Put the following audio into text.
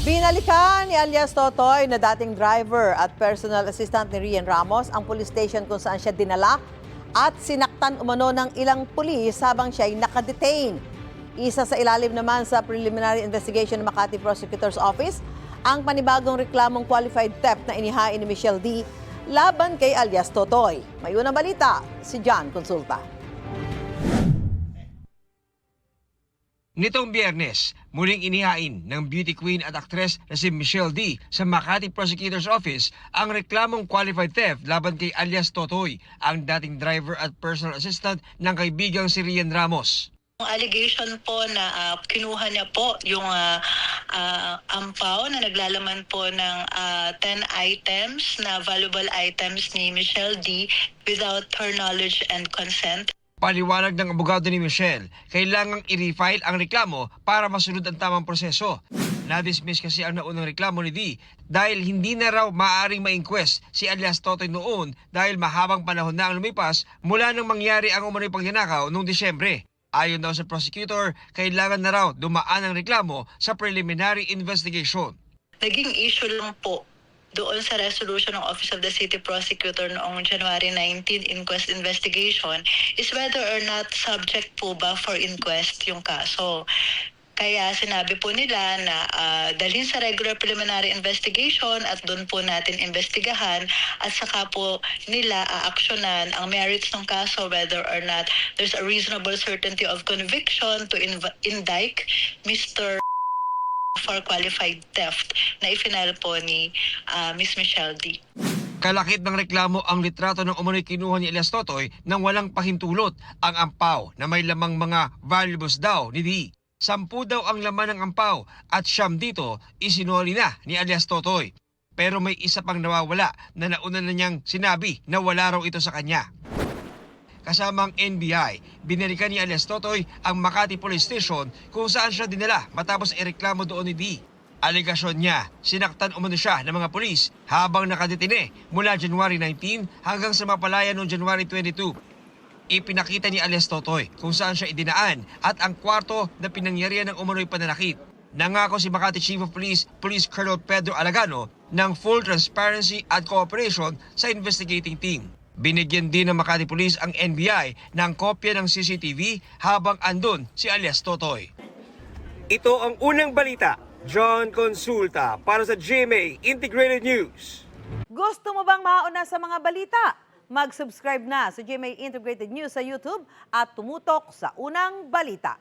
Binalikan ni alias Totoy na dating driver at personal assistant ni Rian Ramos ang police station kung saan siya dinala at sinaktan umano ng ilang pulis habang siya ay nakadetain. Isa sa ilalim naman sa preliminary investigation ng Makati Prosecutor's Office ang panibagong reklamong qualified theft na inihain ni Michelle D. laban kay alias Totoy. May unang balita, si John Consulta. Nitong Biyernes, muling inihain ng beauty queen at aktres na si Michelle D. sa Makati Prosecutor's Office ang reklamong qualified theft laban kay alias Totoy, ang dating driver at personal assistant ng kaibigang si Rian Ramos. Ang allegation po na kinuha niya po yung ampaw na naglalaman po ng 10 items na valuable items ni Michelle D. without her knowledge and consent. Paliwanag ng abogado ni Michelle, kailangang i-refile ang reklamo para masunod ang tamang proseso. Na-dismiss kasi ang naunang reklamo ni D dahil hindi na raw maaaring ma-inquest si alias Totoy noon dahil mahabang panahon na ang lumipas mula nang mangyari ang umano'y pagnanakaw noong Disyembre. Ayon daw sa prosecutor, kailangan na raw dumaan ang reklamo sa preliminary investigation. Naging issue lang po doon sa resolution ng Office of the City Prosecutor noong January 19 inquest investigation is whether or not subject po ba for inquest yung kaso. Kaya sinabi po nila na dalhin sa regular preliminary investigation at doon po natin investigahan at saka po nila aaksyonan ang merits ng kaso whether or not there's a reasonable certainty of conviction to indict Mr. for qualified theft na ifinal po ni Miss Michelle D. Kalakip ng reklamo ang litrato ng umano'y kinuha ni alias Totoy nang walang pahintulot ang ampaw na may lamang mga valuables daw ni D. 10 daw ang laman ng ampaw at 9 dito isinuli na ni alias Totoy. Pero may isa pang nawawala na nauna na niyang sinabi na wala raw ito sa kanya. Kasama ang NBI, binalikan ni alias Totoy ang Makati Police Station kung saan siya dinala matapos ireklamo doon ni D. Alegasyon niya, sinaktan umano siya ng mga pulis habang nakadetine mula January 19 hanggang sa mapalaya noong January 22. Ipinakita ni alias Totoy kung saan siya idinaan at ang kwarto na pinangyarihan ng umano'y pananakit. Nangako si Makati Chief of Police, Police Colonel Pedro Alagano ng full transparency at cooperation sa investigating team. Binigyan din ng Makati Police ang NBI ng kopya ng CCTV habang andun si alias Totoy. Ito ang unang balita. John Consulta para sa GMA Integrated News. Gusto mo bang mauna sa mga balita? Mag-subscribe na sa GMA Integrated News sa YouTube at tumutok sa unang balita.